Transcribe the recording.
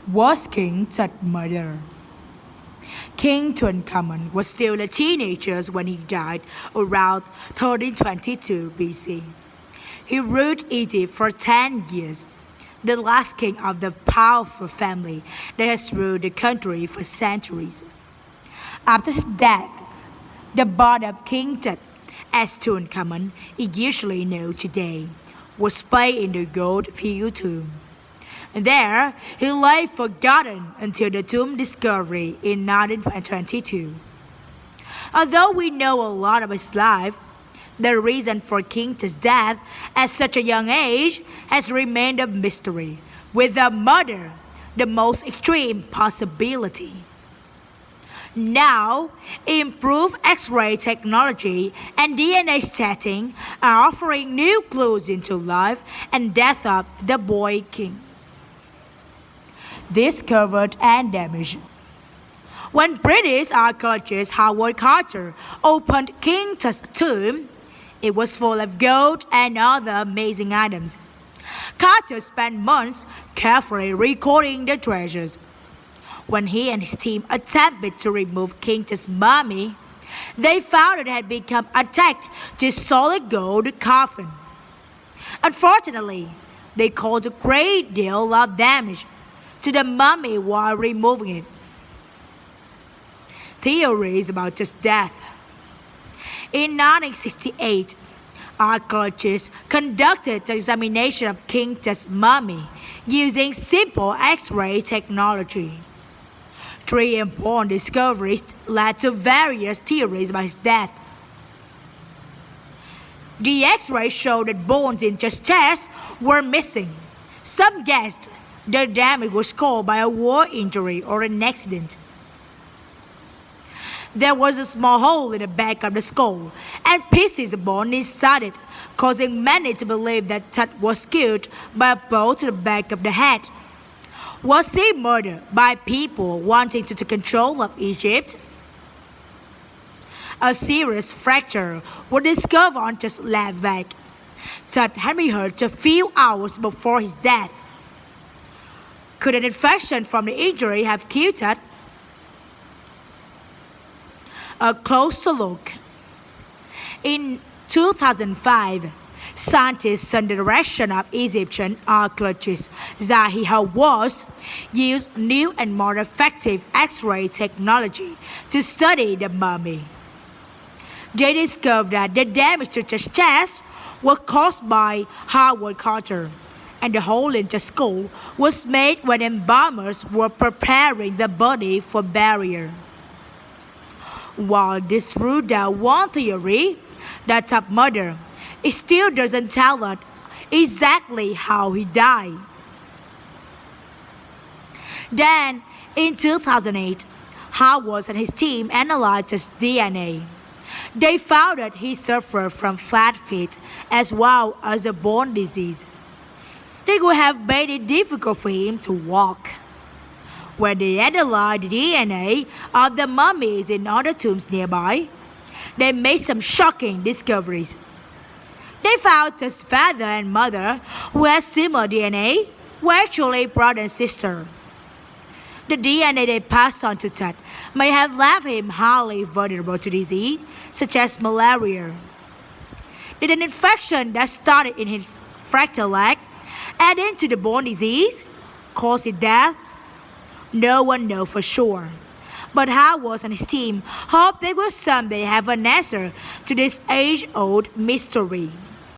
was King Tut murdered? King Tutankhamun was still a teenager when he died around 1322 BC. He ruled Egypt for 10 years, the last king of the powerful family that has ruled the country for centuries. After his death, the body of King Tut, as Tutankhamun is usually known today, was placed in the gold-filled tomb. There, he lay forgotten until the tomb discovery in 1922. Although we know a lot of his life, the reason for King Tut's death at such a young age has remained a mystery, with the murder the most extreme possibility. Now, improved X-ray technology and DNA testing are offering new clues into life and death of the boy king. Discovered and damaged. When British archaeologist Howard Carter opened King Tut's tomb, it was full of gold and other amazing items. Carter spent months carefully recording the treasures. When he and his team attempted to remove King Tut's mummy, they found it had become attached to a solid gold coffin. Unfortunately, they caused a great deal of damage to the mummy while removing it. Theories about Tut's death. In 1968, archaeologists conducted the examination of King Tut's mummy using simple X-ray technology. Three important discoveries led to various theories about his death. The X-ray showed that bones in Tut's chest were missing. Some guessed the damage was caused by a war injury or an accident. There was a small hole in the back of the skull, and pieces of bone inside it, causing many to believe that Tut was killed by a blow to the back of the head. Was he murdered by people wanting to take control of Egypt? A serious fracture was discovered on Tut's left back. Tut had been hurt a few hours before his death. Could an infection from the injury have killed Tut? A closer look. In 2005, scientists under the direction of Egyptian archaeologist Zahi Hawass used new and more effective X-ray technology to study the mummy. They discovered that the damage to Tut's chest was caused by Howard Carter, and the hole in the skull was made when embalmers were preparing the body for burial. While this ruled out one theory, that Tut murder, it still doesn't tell us exactly how he died. Then, in 2008, Howard and his team analyzed his DNA. They found that he suffered from flat feet as well as a bone disease. It would have made it difficult for him to walk. When they analyzed the DNA of the mummies in other tombs nearby, they made some shocking discoveries. They found Tut's father and mother, who had similar DNA, were actually brother and sister. The DNA they passed on to Tut may have left him highly vulnerable to disease, such as malaria. Did an infection that started in his fractured leg add into the bone disease, cause his death? No one knows for sure. But Howard and his team hope they will someday have an answer to this age-old mystery.